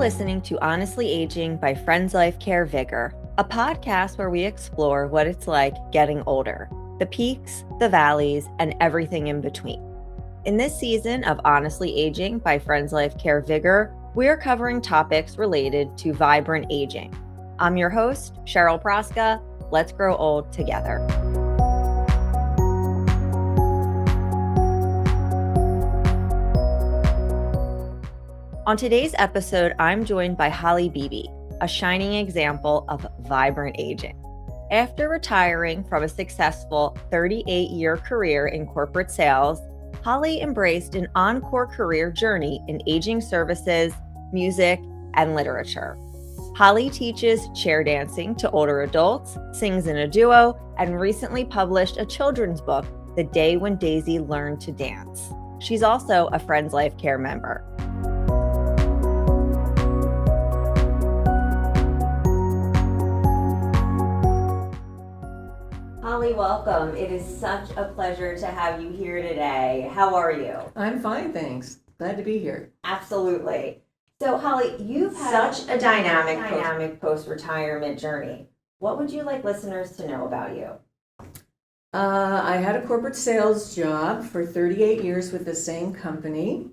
listening to Honestly Aging by Friends Life Care VigR, a podcast where we explore what it's like getting older, the peaks, the valleys, and everything in between. In this season of Honestly Aging by Friends Life Care VigR, we are covering topics related to vibrant aging. I'm your host, Cheryl Praska. Let's grow old together. On today's episode, I'm joined by Holly Beebee, a shining example of vibrant aging. After retiring from a successful 38-year career in corporate sales, Holly embraced an encore career journey in aging services, music, and literature. Holly teaches chair dancing to older adults, sings in a duo, and recently published a children's book, The Day When Daisy Learned to Dance. She's also a Friends Life Care member. Holly, welcome. It is such a pleasure to have you here today. How are you? I'm fine, thanks. Glad to be here. Absolutely. So, Holly, you've had such a dynamic post-retirement journey. What would you like listeners to know about you? I had a corporate sales job for 38 years with the same company,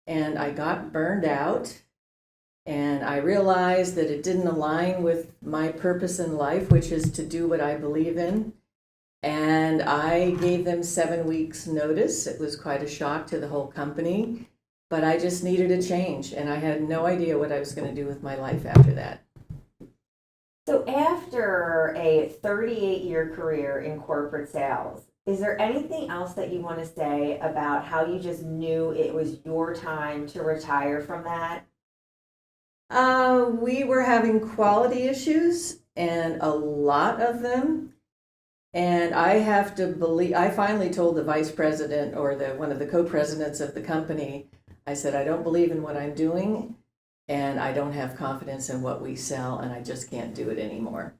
and I got burned out, and I realized that it didn't align with my purpose in life, which is to do what I believe in. And I gave them 7 weeks notice. It was quite a shock to the whole company, but I just needed a change, and I had no idea what I was going to do with my life after that. So after a 38-year career in corporate sales, is there anything else that you want to say about how you just knew it was your time to retire from that? We were having quality issues, and a lot of them. And I finally told the vice president or one of the co-presidents of the company, I said, I don't believe in what I'm doing, and I don't have confidence in what we sell, and I just can't do it anymore.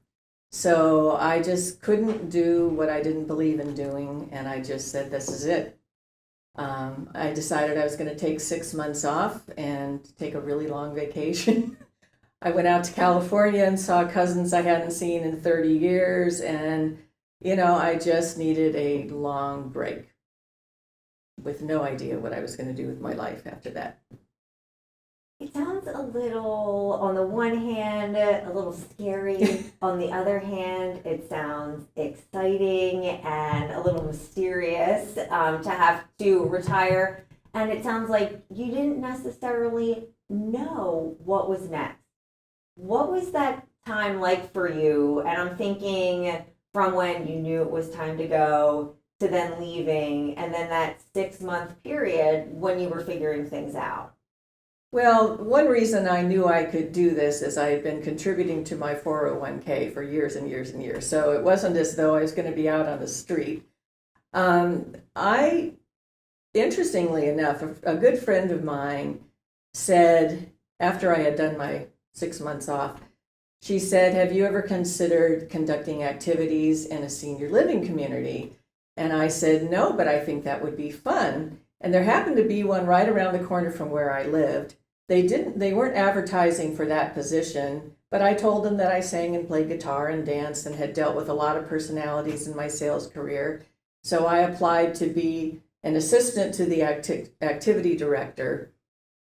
So I just couldn't do what I didn't believe in doing, and I just said, this is it. I decided I was going to take 6 months off and take a really long vacation. I went out to California and saw cousins I hadn't seen in 30 years, and I just needed a long break with no idea what I was going to do with my life after that. It sounds a little, on the one hand, a little scary. On the other hand, it sounds exciting and a little mysterious to have to retire. And it sounds like you didn't necessarily know what was next. What was that time like for you? And I'm thinking from when you knew it was time to go to then leaving, and then that 6-month period when you were figuring things out. Well, one reason I knew I could do this is I had been contributing to my 401k for years and years and years. So it wasn't as though I was going to be out on the street. Interestingly enough, a good friend of mine said, after I had done my 6 months off, she said, have you ever considered conducting activities in a senior living community? And I said, no, but I think that would be fun. And there happened to be one right around the corner from where I lived. They weren't advertising for that position, but I told them that I sang and played guitar and danced and had dealt with a lot of personalities in my sales career. So I applied to be an assistant to the activity director.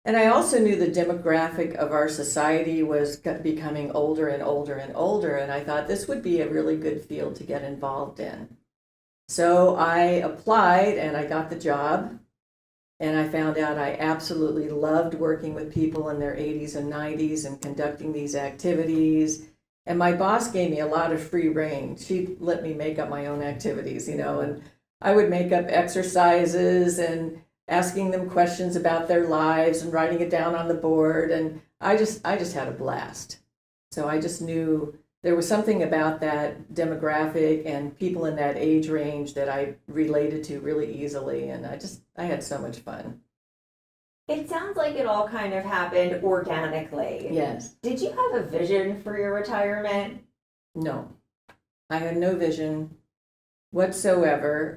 And I also knew the demographic of our society was becoming older and older and older, and I thought this would be a really good field to get involved in. So I applied and I got the job, and I found out I absolutely loved working with people in their 80s and 90s and conducting these activities. And my boss gave me a lot of free rein. She let me make up my own activities, and I would make up exercises and asking them questions about their lives and writing it down on the board. And I just had a blast. So I just knew there was something about that demographic and people in that age range that I related to really easily. And I had so much fun. It sounds like it all kind of happened organically. Yes. Did you have a vision for your retirement? No, I had no vision whatsoever.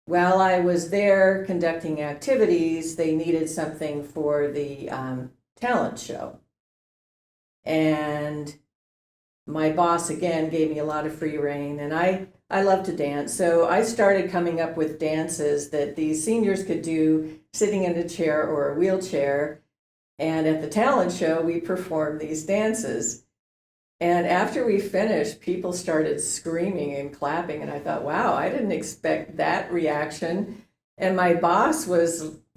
While I was there conducting activities, they needed something for the talent show. And my boss again gave me a lot of free rein, and I love to dance. So I started coming up with dances that these seniors could do sitting in a chair or a wheelchair. And at the talent show, we performed these dances. And after we finished, people started screaming and clapping. And I thought, wow, I didn't expect that reaction. And my boss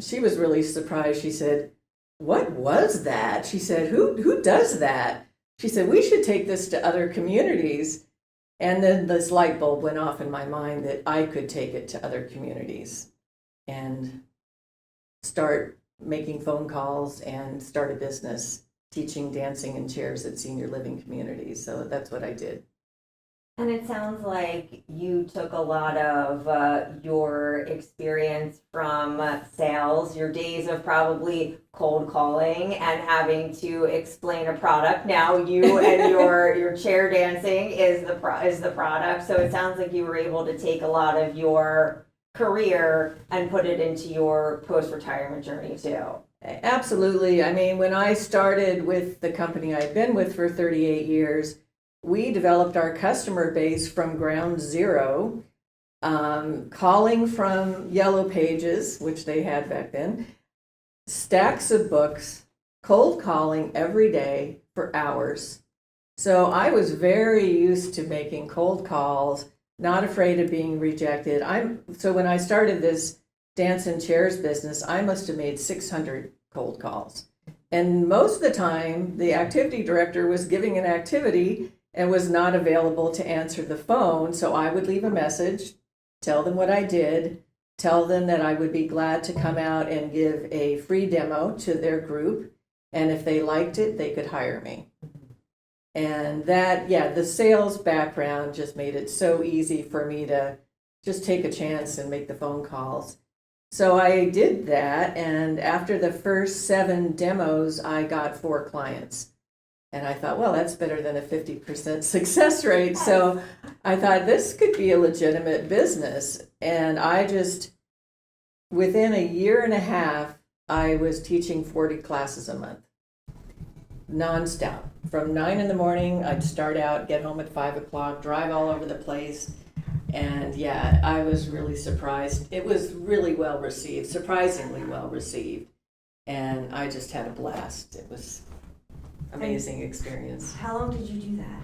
she was really surprised. She said, what was that? She said, who does that? She said, we should take this to other communities. And then this light bulb went off in my mind that I could take it to other communities and start making phone calls and start a business teaching dancing in chairs at senior living communities. So that's what I did. And it sounds like you took a lot of your experience from sales, your days of probably cold calling and having to explain a product. Now you and your chair dancing is the product. So it sounds like you were able to take a lot of your career and put it into your post-retirement journey too. Absolutely. I mean, when I started with the company I'd been with for 38 years, we developed our customer base from ground zero, calling from yellow pages, which they had back then, stacks of books, cold calling every day for hours. So I was very used to making cold calls, not afraid of being rejected. So when I started this dance and chairs business, I must have made 600 cold calls. And most of the time, the activity director was giving an activity and was not available to answer the phone. So I would leave a message, tell them what I did, tell them that I would be glad to come out and give a free demo to their group. And if they liked it, they could hire me. And that, the sales background just made it so easy for me to just take a chance and make the phone calls. So I did that, and after the first 7 demos, I got 4 clients. And I thought, well, that's better than a 50% success rate. So I thought this could be a legitimate business. And I just, within a year and a half, I was teaching 40 classes a month, nonstop. From 9 in the morning, I'd start out, get home at 5 o'clock, drive all over the place. And I was really surprised. It was really well received, surprisingly well received. And I just had a blast. It was amazing experience. How long did you do that?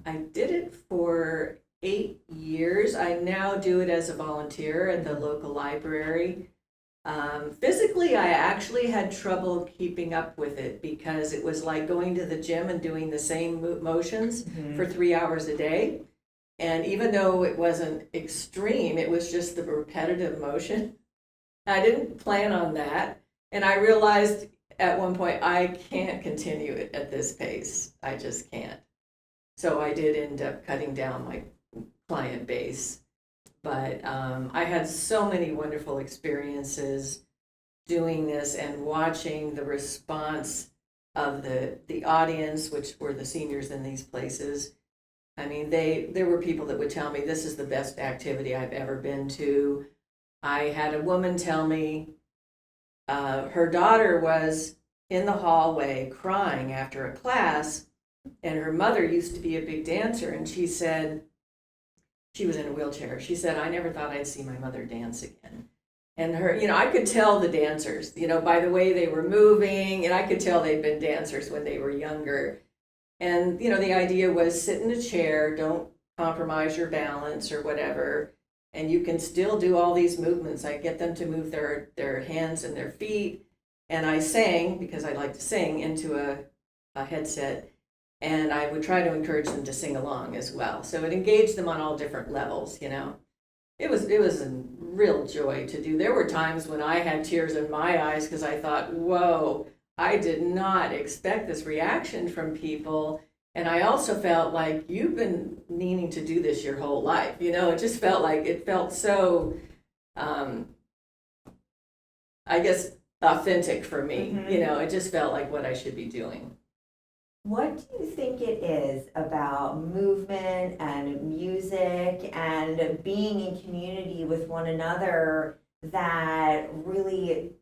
I did it for 8 years. I now do it as a volunteer at the local library. Physically, I actually had trouble keeping up with it because it was like going to the gym and doing the same motions for 3 hours a day. And even though it wasn't extreme, it was just the repetitive motion. I didn't plan on that. And I realized at one point, I can't continue it at this pace. I just can't. So I did end up cutting down my client base. But I had so many wonderful experiences doing this and watching the response of the audience, which were the seniors in these places. I mean, there were people that would tell me, this is the best activity I've ever been to. I had a woman tell me her daughter was in the hallway crying after a class, and her mother used to be a big dancer, and she said, she was in a wheelchair. She said, I never thought I'd see my mother dance again. And her, I could tell the dancers, by the way they were moving, and I could tell they'd been dancers when they were younger. And, the idea was sit in a chair, don't compromise your balance or whatever, and you can still do all these movements. I get them to move their hands and their feet. And I sang, because I like to sing, into a headset. And I would try to encourage them to sing along as well. So it engaged them on all different levels, It was a real joy to do. There were times when I had tears in my eyes because I thought, whoa, I did not expect this reaction from people. And I also felt like you've been needing to do this your whole life. It just felt like it felt so, I guess, authentic for me. It just felt like what I should be doing. What do you think it is about movement and music and being in community with one another that really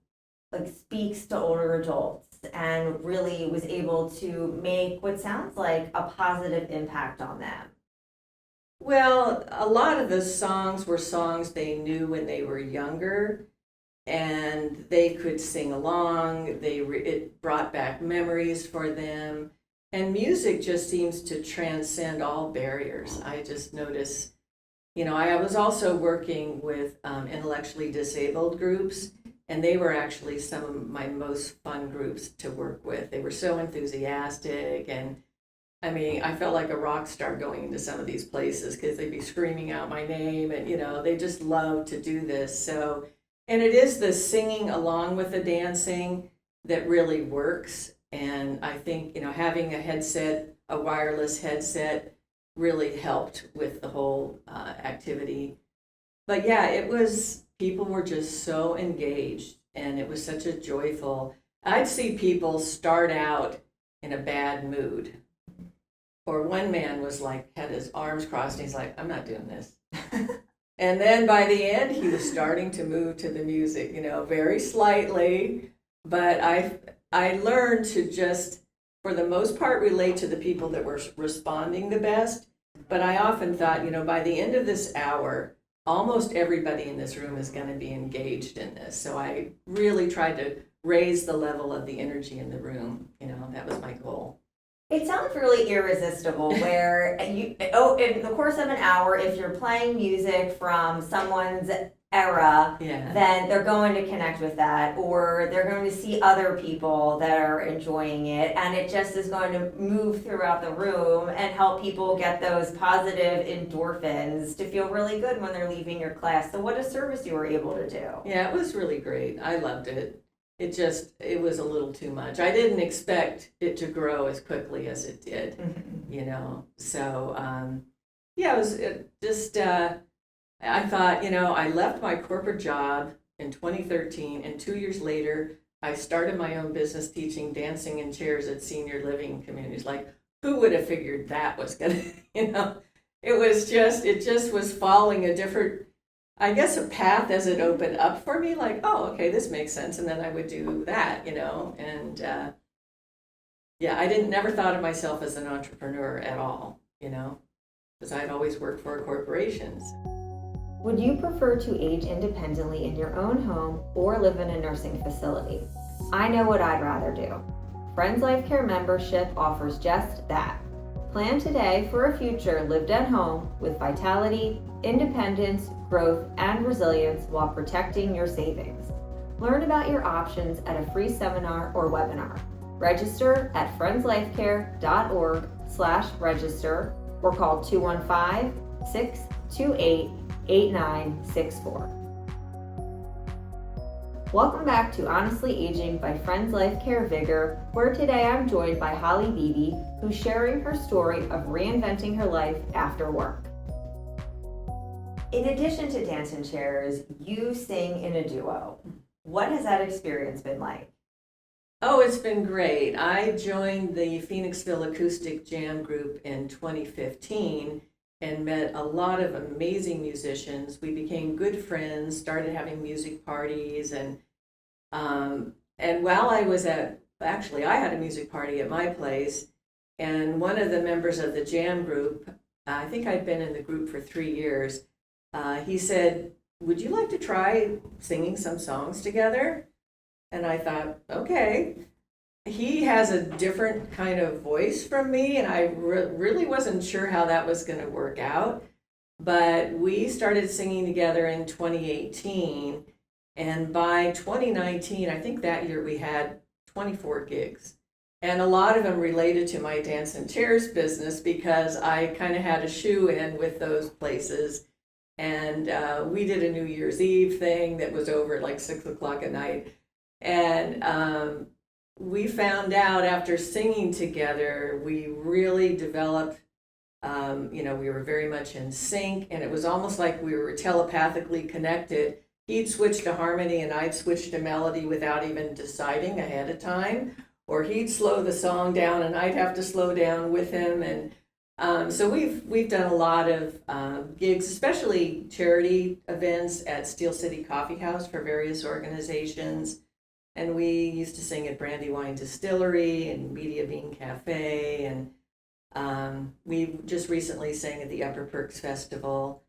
speaks to older adults? and really was able to make what sounds like a positive impact on them? Well, a lot of the songs were songs they knew when they were younger, and they could sing along. It brought back memories for them, and music just seems to transcend all barriers. I just notice, I was also working with intellectually disabled groups, and they were actually some of my most fun groups to work with. They were so enthusiastic, and I mean, I felt like a rock star going into some of these places because they'd be screaming out my name, and they just love to do this. So, and it is the singing along with the dancing that really works. And I think, having a wireless headset really helped with the whole activity. But yeah, people were just so engaged, and it was such a joyful. I'd see people start out in a bad mood. Or one man was like, had his arms crossed, and he's like, I'm not doing this. And then by the end, he was starting to move to the music, very slightly. But I learned to just, for the most part, relate to the people that were responding the best. But I often thought, by the end of this hour, almost everybody in this room is going to be engaged in this. So I really tried to raise the level of the energy in the room. That was my goal. It sounds really irresistible where in the course of an hour, if you're playing music from someone's era, then they're going to connect with that, or they're going to see other people that are enjoying it, and it just is going to move throughout the room and help people get those positive endorphins to feel really good when they're leaving your class. So what a service you were able to do. Yeah, it was really great. I loved it. It was a little too much. I didn't expect it to grow as quickly as it did, So, I thought, I left my corporate job in 2013, and 2 years later, I started my own business teaching dancing in chairs at senior living communities. Like, who would have figured that was gonna, it just was following a different, I guess, a path as it opened up for me, like, oh, okay, this makes sense. And then I would do that, and I never thought of myself as an entrepreneur at all, because I'd always worked for corporations. Would you prefer to age independently in your own home or live in a nursing facility? I know what I'd rather do. Friends Life Care membership offers just that. Plan today for a future lived at home with vitality, independence, growth, and resilience while protecting your savings. Learn about your options at a free seminar or webinar. Register at friendslifecare.org/register or call 215-628-8964. Welcome back to Honestly Aging by Friends Life Care VigR, where today I'm joined by Holly Beebee, who's sharing her story of reinventing her life after work. In addition to dance in chairs, you sing in a duo. What has that experience been like? Oh, it's been great. I joined the Phoenixville Acoustic Jam Group in 2015 and met a lot of amazing musicians. We became good friends, started having music parties, and while I was I had a music party at my place, and one of the members of the jam group, I think I'd been in the group for 3 years, he said, would you like to try singing some songs together? And I thought, okay. He has a different kind of voice from me, and I really wasn't sure how that was going to work out. But we started singing together in 2018, and by 2019, I think that year we had 24 gigs. And a lot of them related to my dance and chairs business because I kind of had a shoe in with those places. And we did a New Year's Eve thing that was over at like 6 o'clock at night. And we found out after singing together, we really developed, we were very much in sync, and it was almost like we were telepathically connected. He'd switch to harmony and I'd switch to melody without even deciding ahead of time, or he'd slow the song down and I'd have to slow down with him. And so we've done a lot of gigs, especially charity events at Steel City Coffee House for various organizations. And we used to sing at Brandywine Distillery and Media Bean Cafe, and we just recently sang at the Upper Perks Festival.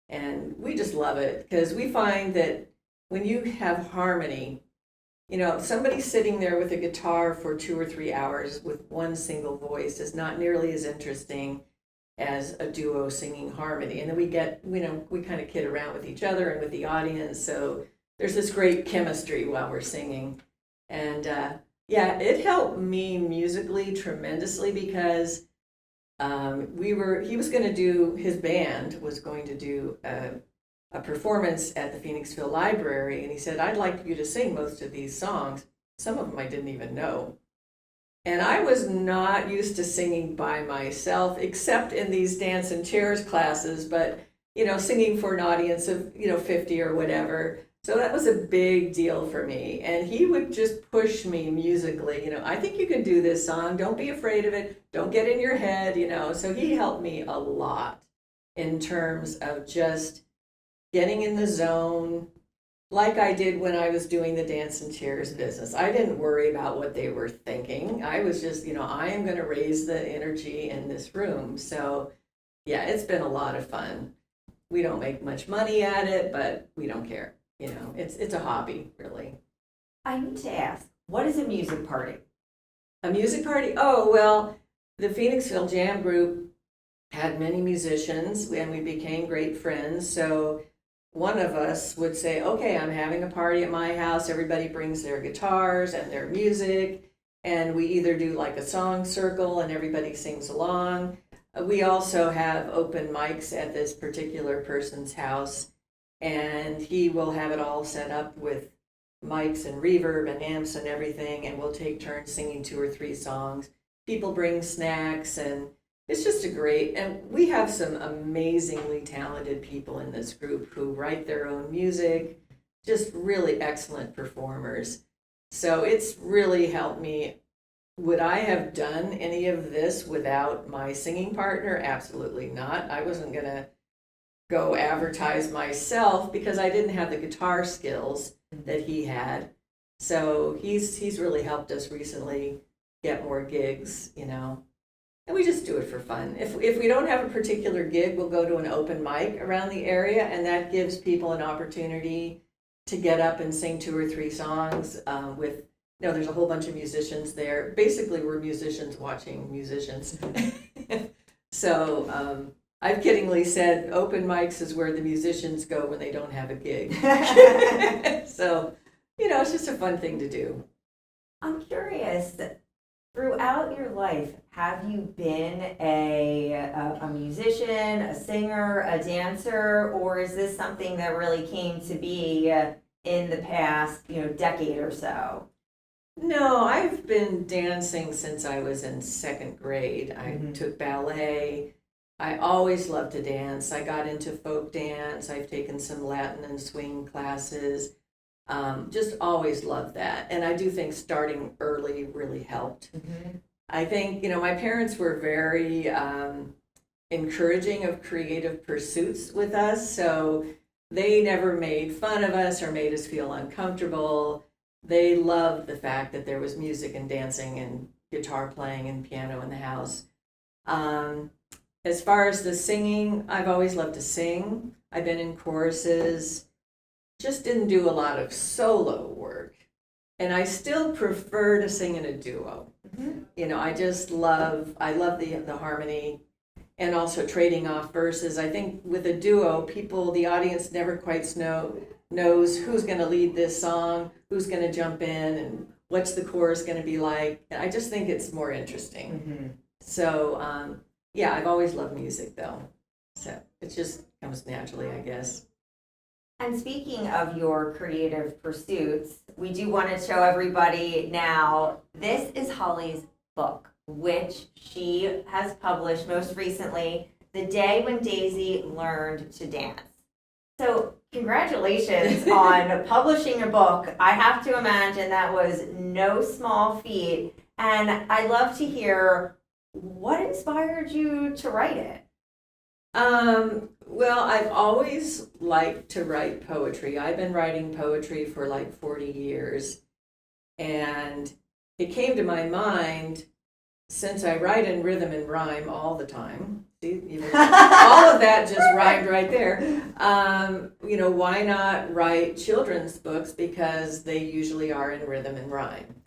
And we just love it because we find that when you have harmony, somebody sitting there with a guitar for 2 or 3 hours with one single voice is not nearly as interesting as a duo singing harmony. And then we kind of kid around with each other and with the audience. So there's this great chemistry while we're singing. And yeah, it helped me musically tremendously because his band was going to do a performance at the Phoenixville Library, and he said, I'd like you to sing most of these songs. Some of them I didn't even know. And I was not used to singing by myself, except in these dance and chairs classes, but, singing for an audience of, 50 or whatever. So that was a big deal for me. And he would just push me musically, I think you can do this song. Don't be afraid of it. Don't get in your head, So he helped me a lot in terms of just getting in the zone, like I did when I was doing the dance and chairs business. I didn't worry about what they were thinking. I was just, I am going to raise the energy in this room. So yeah, it's been a lot of fun. We don't make much money at it, but we don't care. It's a hobby, really. I need to ask, what is a music party? A music party? Oh, well, the Phoenixville Jam Group had many musicians and we became great friends. So one of us would say, okay, I'm having a party at my house. Everybody brings their guitars and their music. And we either do like a song circle and everybody sings along. We also have open mics at this particular person's house. And he will have it all set up with mics and reverb and amps and everything. And we'll take turns singing 2 or 3 songs. People bring snacks and it's just and we have some amazingly talented people in this group who write their own music, just really excellent performers. So it's really helped me. Would I have done any of this without my singing partner? Absolutely not. I wasn't going to go advertise myself because I didn't have the guitar skills that he had. So he's really helped us recently get more gigs, And we just do it for fun. If we don't have a particular gig, we'll go to an open mic around the area, and that gives people an opportunity to get up and sing 2 or 3 songs there's a whole bunch of musicians there. Basically, we're musicians watching musicians. So I've kiddingly said open mics is where the musicians go when they don't have a gig. So, it's just a fun thing to do. I'm curious. Throughout your life, have you been a musician, a singer, a dancer, or is this something that really came to be in the past, decade or so? No, I've been dancing since I was in 2nd grade. I took ballet. I always loved to dance. I got into folk dance. I've taken some Latin and swing classes. Just always loved that. And I do think starting early really helped. Mm-hmm. I think, my parents were very encouraging of creative pursuits with us. So they never made fun of us or made us feel uncomfortable. They loved the fact that there was music and dancing and guitar playing and piano in the house. As far as the singing, I've always loved to sing. I've been in choruses. Just didn't do a lot of solo work. And I still prefer to sing in a duo. Mm-hmm. I love the harmony and also trading off verses. I think with a duo, the audience never quite knows who's going to lead this song, who's going to jump in, and what's the chorus going to be like. I just think it's more interesting. Mm-hmm. So, I've always loved music though. So it just comes naturally, I guess. And speaking of your creative pursuits, we do want to show everybody now, this is Holly's book, which she has published most recently, The Day When Daisy Learned to Dance. So congratulations on publishing a book. I have to imagine that was no small feat. And I'd love to hear what inspired you to write it. Well, I've always liked to write poetry. I've been writing poetry for like 40 years. And it came to my mind, since I write in rhythm and rhyme all the time, see, even all of that just rhymed right there. Why not write children's books, because they usually are in rhythm and rhyme.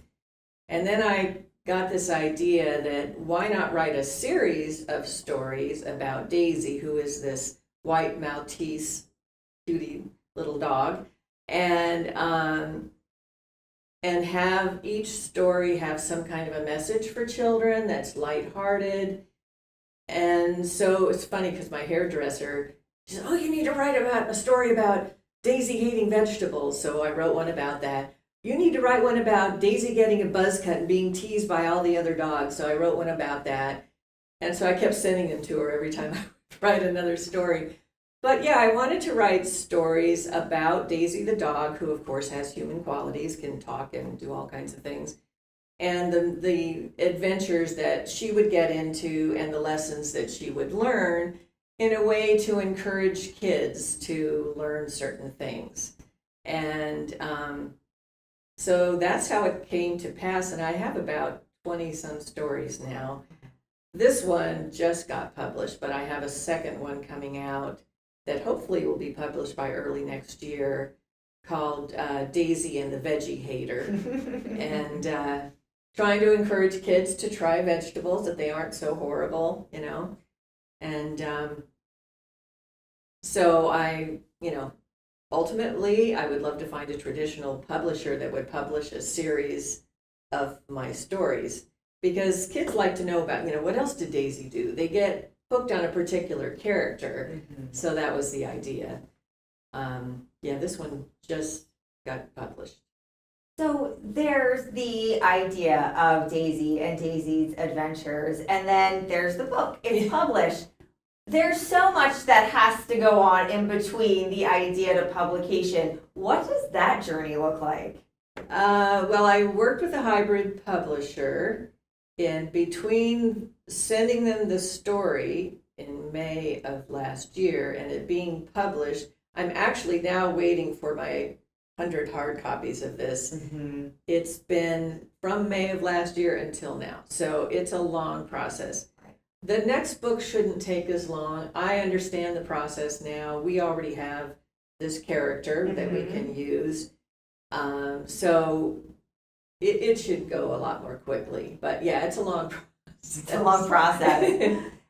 And then I got this idea that why not write a series of stories about Daisy, who is this white Maltese cutie little dog, and have each story have some kind of a message for children that's lighthearted. And so it's funny because my hairdresser, she said, "Oh, you need to write about a story about Daisy hating vegetables." So I wrote one about that. "You need to write one about Daisy getting a buzz cut and being teased by all the other dogs." So I wrote one about that. And so I kept sending them to her every time I would write another story. But yeah, I wanted to write stories about Daisy the dog, who of course has human qualities, can talk and do all kinds of things, and the adventures that she would get into and the lessons that she would learn, in a way to encourage kids to learn certain things. And so that's how it came to pass, and I have about 20 some stories now. This one just got published, but I have a second one coming out that hopefully will be published by early next year, called Daisy and the Veggie Hater. And trying to encourage kids to try vegetables, that they aren't so horrible, And so ultimately, I would love to find a traditional publisher that would publish a series of my stories, because kids like to know about, what else did Daisy do? They get hooked on a particular character. Mm-hmm. So that was the idea. This one just got published. So there's the idea of Daisy and Daisy's adventures, and then there's the book. It's published. There's so much that has to go on in between the idea to publication. What does that journey look like? Well, I worked with a hybrid publisher, and between sending them the story in May of last year and it being published, I'm actually now waiting for my 100 hard copies of this. Mm-hmm. It's been from May of last year until now, so it's a long process. The next book shouldn't take as long. I understand the process now. We already have this character, mm-hmm, that we can use. So it should go a lot more quickly. But yeah, it's a long process. It's a long process.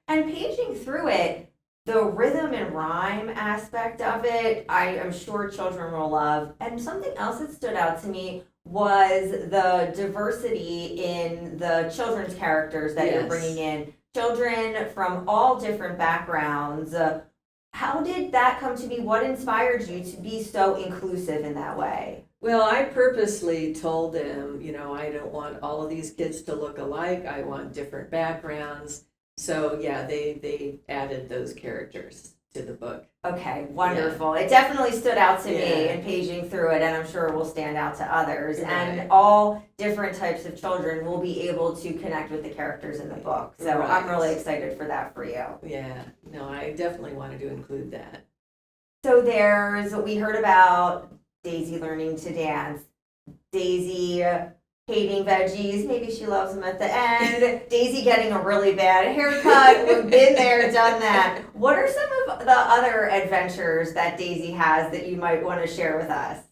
And paging through it, the rhythm and rhyme aspect of it, I am sure children will love. And something else that stood out to me was the diversity in the children's characters that, yes, you're bringing in. Children from all different backgrounds. How did that come to be? What inspired you to be so inclusive in that way? Well, I purposely told them, I don't want all of these kids to look alike. I want different backgrounds. So yeah, they added those characters to the book. Okay, wonderful. Yeah. It definitely stood out to me in paging through it, and I'm sure it will stand out to others. Right. And all different types of children will be able to connect with the characters in the book. So right. I'm really excited for that for you. Yeah, no, I definitely wanted to include that. So we heard about Daisy learning to dance, Daisy hating veggies, maybe she loves them at the end, Daisy getting a really bad haircut, we've been there, done that. What are some of the other adventures that Daisy has that you might want to share with us?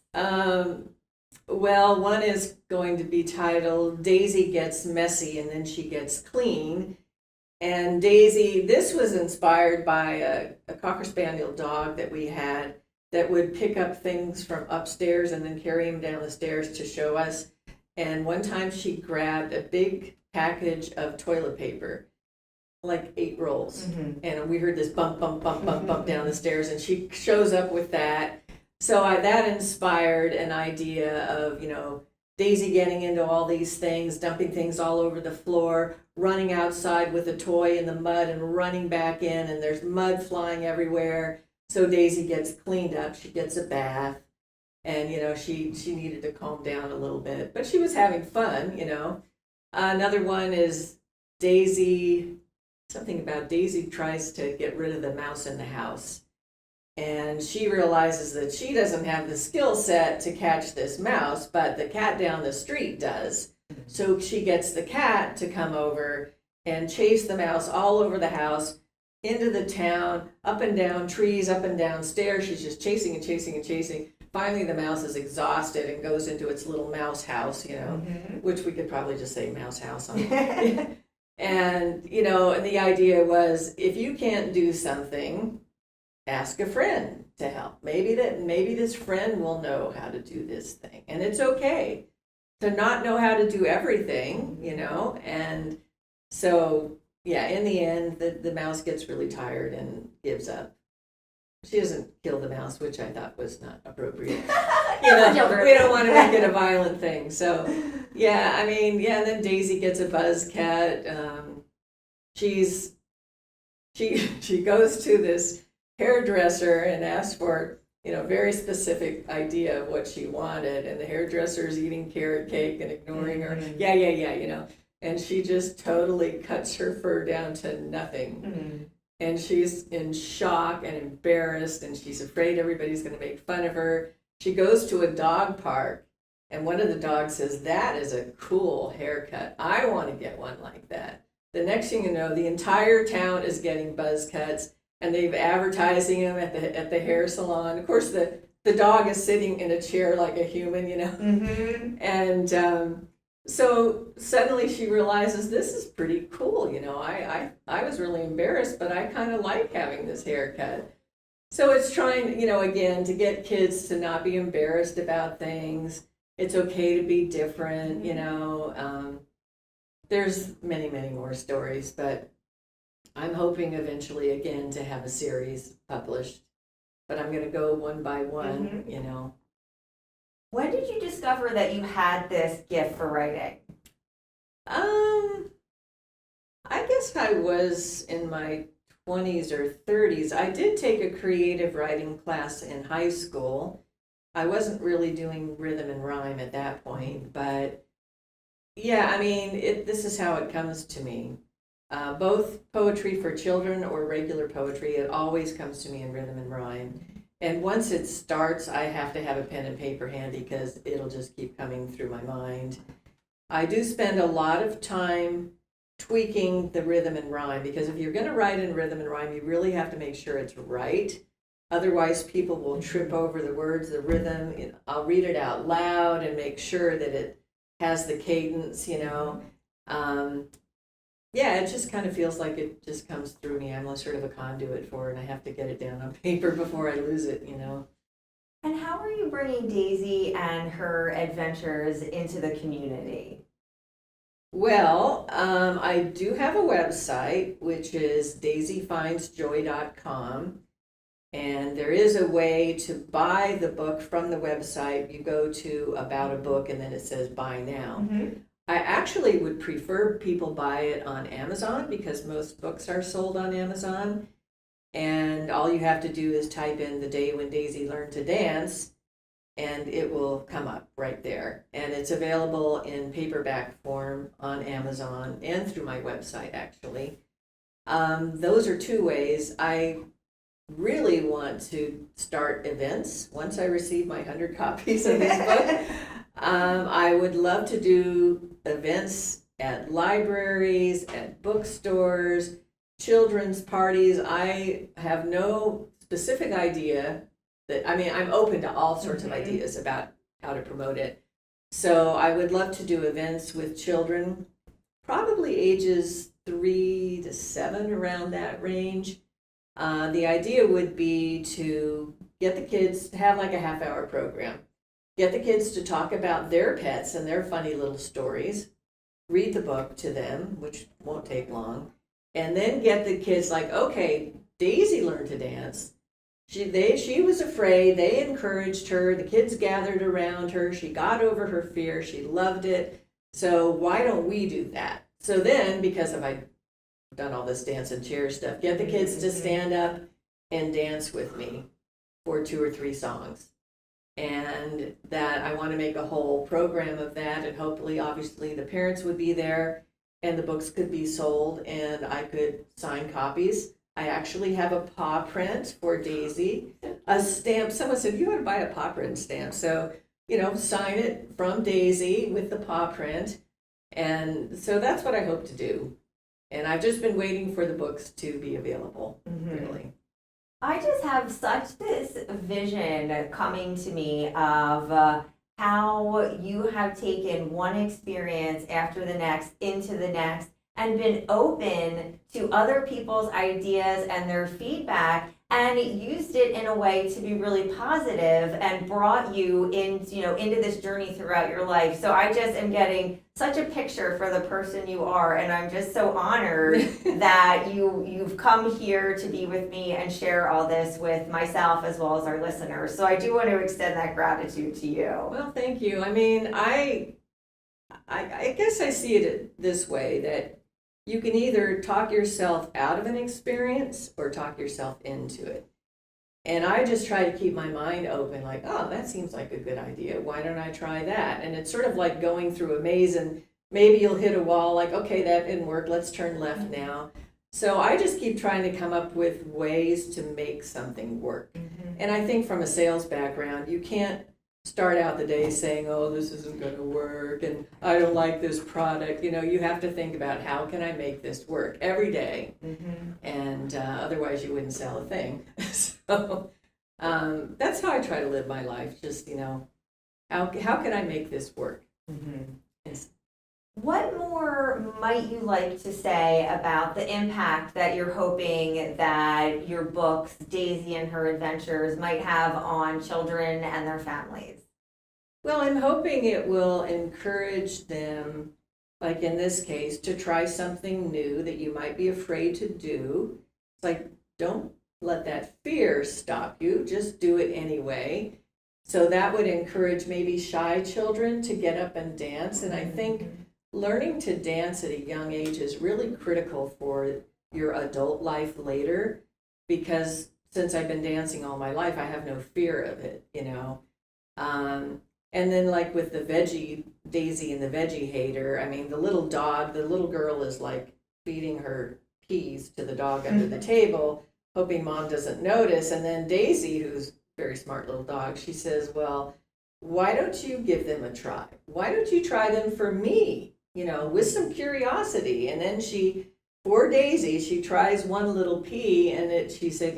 Well, one is going to be titled Daisy Gets Messy and Then She Gets Clean. And Daisy, this was inspired by a Cocker Spaniel dog that we had that would pick up things from upstairs and then carry them down the stairs to show us. And one time she grabbed a big package of toilet paper, like 8 rolls. Mm-hmm. And we heard this bump, bump, bump, bump, bump down the stairs, and she shows up with that. So that inspired an idea of, Daisy getting into all these things, dumping things all over the floor, running outside with a toy in the mud and running back in, and there's mud flying everywhere. So Daisy gets cleaned up, she gets a bath, and, she needed to calm down a little bit, but she was having fun, Another one is something about Daisy tries to get rid of the mouse in the house. And she realizes that she doesn't have the skill set to catch this mouse, but the cat down the street does. So she gets the cat to come over and chase the mouse all over the house, into the town, up and down trees, up and down stairs. She's just chasing and chasing and chasing. Finally, the mouse is exhausted and goes into its little mouse house, which we could probably just say mouse house on. And, and the idea was, if you can't do something, ask a friend to help. Maybe this friend will know how to do this thing. And it's okay to not know how to do everything, and so, yeah, in the end, the mouse gets really tired and gives up. She doesn't kill the mouse, which I thought was not appropriate. We don't want to make it a violent thing. So, yeah, and then Daisy gets a buzz cat. She goes to this hairdresser and asks for, very specific idea of what she wanted, and the hairdresser's eating carrot cake and ignoring her. Yeah, and she just totally cuts her fur down to nothing. And she's in shock and embarrassed, and she's afraid everybody's going to make fun of her. She goes to a dog park, and one of the dogs says, "That is a cool haircut. I want to get one like that." The next thing you know, the entire town is getting buzz cuts, and they've advertising them at the hair salon. Of course, the dog is sitting in a chair like a human, And so suddenly she realizes, this is pretty cool. I was really embarrassed, but I kind of like having this haircut. So it's trying, again, to get kids to not be embarrassed about things. It's okay to be different, There's many, many more stories, but I'm hoping eventually, again, to have a series published. But I'm going to go one by one, When did you discover that you had this gift for writing? I guess I was in my 20s or 30s. I did take a creative writing class in high school. I wasn't really doing rhythm and rhyme at that point, but yeah, this is how it comes to me. Both poetry for children or regular poetry, it always comes to me in rhythm and rhyme. And once it starts, I have to have a pen and paper handy because it'll just keep coming through my mind. I do spend a lot of time tweaking the rhythm and rhyme, because if you're going to write in rhythm and rhyme, you really have to make sure it's right. Otherwise, people will trip over the words, the rhythm. I'll read it out loud and make sure that it has the cadence, Yeah, it just kind of feels like it just comes through me. I'm sort of a conduit for it, and I have to get it down on paper before I lose it, And how are you bringing Daisy and her adventures into the community? Well, I do have a website, which is daisyfindsjoy.com. And there is a way to buy the book from the website. You go to About a Book, and then it says Buy Now. I actually would prefer people buy it on Amazon, because most books are sold on Amazon. And all you have to do is type in The Day When Daisy Learned to Dance, and it will come up right there. And it's available in paperback form on Amazon and through my website, actually. Those are two ways. I really want to start events once I receive my 100 copies of this book. I would love to do events at libraries, at bookstores, children's parties. I have no specific idea I'm open to all sorts of ideas about how to promote it. So I would love to do events with children, probably ages 3 to 7, around that range. The idea would be to get the kids to have like a half-hour program. Get the kids to talk about their pets and their funny little stories. Read the book to them, which won't take long. And then get the kids like, okay, Daisy learned to dance. She was afraid. They encouraged her. The kids gathered around her. She got over her fear. She loved it. So why don't we do that? So then, because I've done all this dance and chair stuff, get the kids to stand up and dance with me for 2 or 3 songs. And that I want to make a whole program of that. And hopefully, obviously, the parents would be there and the books could be sold and I could sign copies. I actually have a paw print for Daisy a stamp. Someone said, you ought to buy a paw print stamp. So, sign it from Daisy with the paw print. And so that's what I hope to do. And I've just been waiting for the books to be available, really. I just have such this vision coming to me of how you have taken one experience after the next into the next and been open to other people's ideas and their feedback and used it in a way to be really positive and brought you into this journey throughout your life. So I just am getting such a picture for the person you are, and I'm just so honored that you've come here to be with me and share all this with myself as well as our listeners. So I do want to extend that gratitude to you. Well, thank you. I mean, I guess I see it this way, that you can either talk yourself out of an experience or talk yourself into it. And I just try to keep my mind open, like, oh, that seems like a good idea. Why don't I try that? And it's sort of like going through a maze, and maybe you'll hit a wall, like, okay, that didn't work. Let's turn left now. So I just keep trying to come up with ways to make something work. And I think from a sales background, you can't start out the day saying, oh, this isn't going to work and I don't like this product. You have to think about, how can I make this work every day? And otherwise you wouldn't sell a thing. So that's how I try to live my life. Just, how can I make this work? Yes. What more might you like to say about the impact that you're hoping that your books, Daisy and Her Adventures, might have on children and their families? Well, I'm hoping it will encourage them, like in this case, to try something new that you might be afraid to do. It's like, don't let that fear stop you, just do it anyway. So that would encourage maybe shy children to get up and dance. And I think learning to dance at a young age is really critical for your adult life later, because since I've been dancing all my life, I have no fear of it, And then like with the Daisy and the veggie hater, I mean, the little girl is like feeding her peas to the dog under the table, hoping mom doesn't notice. And then Daisy, who's a very smart little dog, she says, well, why don't you give them a try? Why don't you try them for me? With some curiosity. And then for Daisy, she tries one little pea, and she said,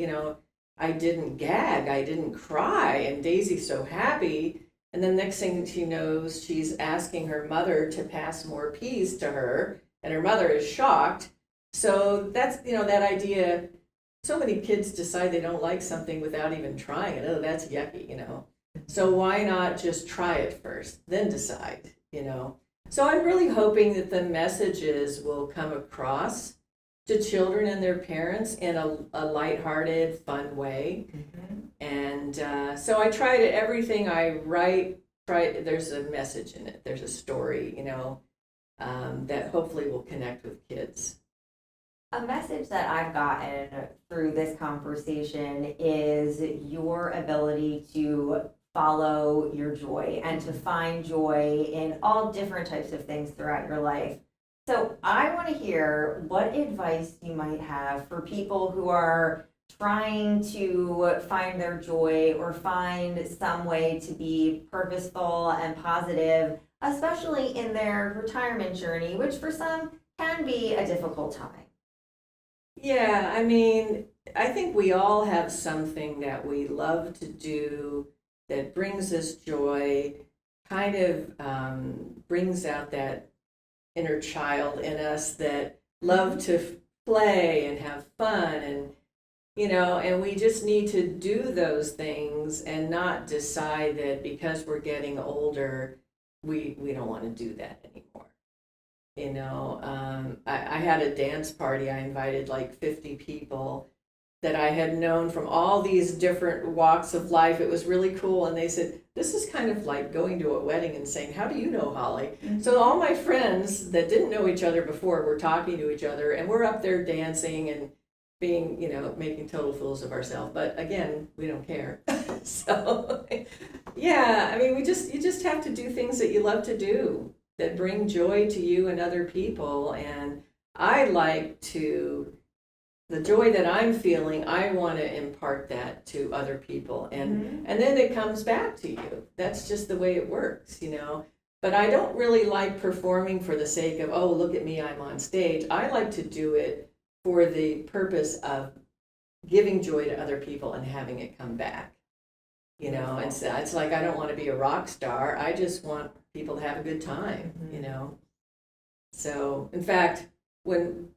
I didn't gag, I didn't cry. And Daisy's so happy. And then next thing she knows, she's asking her mother to pass more peas to her, and her mother is shocked. So that's, that idea. So many kids decide they don't like something without even trying it. Oh, that's yucky, So why not just try it first, then decide, So I'm really hoping that the messages will come across to children and their parents in a lighthearted, fun way. And so I try to, everything I write, there's a message in it. There's a story, that hopefully will connect with kids. A message that I've gotten through this conversation is your ability to follow your joy and to find joy in all different types of things throughout your life. So I want to hear what advice you might have for people who are trying to find their joy or find some way to be purposeful and positive, especially in their retirement journey, which for some can be a difficult time. Yeah, I mean, I think we all have something that we love to do that brings us joy, kind of brings out that inner child in us that love to play and have fun, and and we just need to do those things and not decide that because we're getting older we don't want to do that anymore. I had a dance party. I invited like 50 people that I had known from all these different walks of life. It was really cool. And they said, this is kind of like going to a wedding and saying, how do you know Holly? So all my friends that didn't know each other before were talking to each other, and we're up there dancing and being, making total fools of ourselves. But again, we don't care. So yeah, I mean, you just have to do things that you love to do that bring joy to you and other people. And I like to the joy that I'm feeling, I want to impart that to other people. And then it comes back to you. That's just the way it works, you know. But I don't really like performing for the sake of, oh, look at me, I'm on stage. I like to do it for the purpose of giving joy to other people and having it come back. You know, and so it's like, I don't want to be a rock star. I just want people to have a good time, you know. So, in fact, when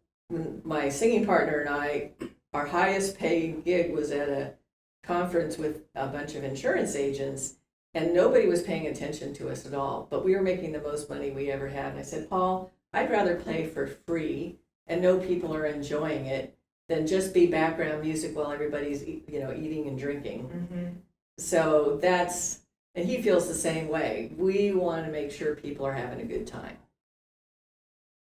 my singing partner and I, our highest paying gig was at a conference with a bunch of insurance agents, and nobody was paying attention to us at all, but we were making the most money we ever had. And I said, Paul, I'd rather play for free and know people are enjoying it than just be background music while everybody's, you know, eating and drinking. So and he feels the same way. We want to make sure people are having a good time.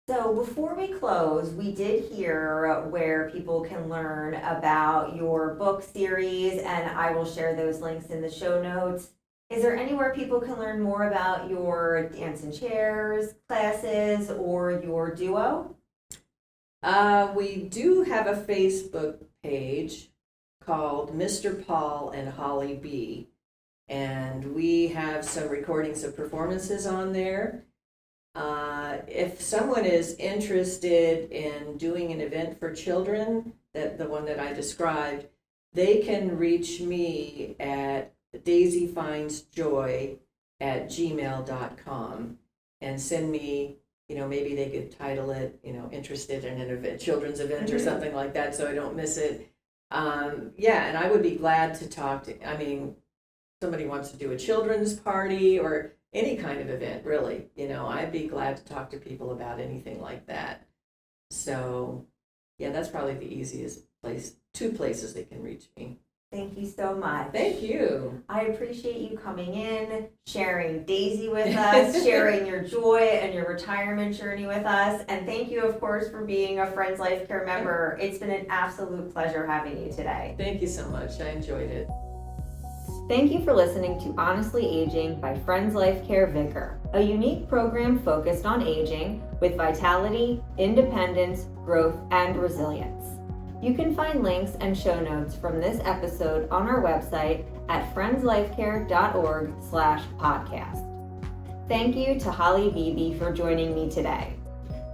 So before we close, we did hear where people can learn about your book series, and I will share those links in the show notes. Is there anywhere people can learn more about your dance and chairs classes or your duo? We do have a Facebook page called Mr. Paul and Holly Beebee, and we have some recordings of performances on there. If someone is interested in doing an event for children, the one that I described, they can reach me at daisyfindsjoy@gmail.com and send me, you know, maybe they could title it, you know, interested in an event, children's event or something like that, so I don't miss it. Yeah, and I would be glad to talk to, I mean, somebody wants to do a children's party or any kind of event, really, you know, I'd be glad to talk to people about anything like that. So, yeah, that's probably the easiest place, two places they can reach me. Thank you so much. Thank you. I appreciate you coming in, sharing Daisy with us, sharing your joy and your retirement journey with us. And thank you, of course, for being a Friends Life Care member. It's been an absolute pleasure having you today. Thank you so much. I enjoyed it. Thank you for listening to Honestly Aging by Friends Life Care VigR, a unique program focused on aging with vitality, independence, growth, and resilience. You can find links and show notes from this episode on our website at friendslifecare.org/podcast. Thank you to Holly Beebee for joining me today.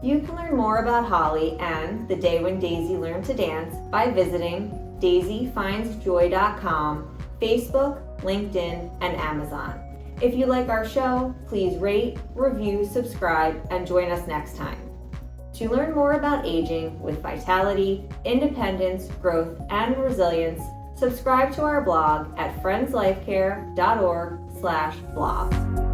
You can learn more about Holly and The Day When Daisy Learned to Dance by visiting daisyfindsjoy.com, Facebook, LinkedIn, and Amazon. If you like our show, please rate, review, subscribe, and join us next time. To learn more about aging with vitality, independence, growth, and resilience, subscribe to our blog at friendslifecare.org/blog.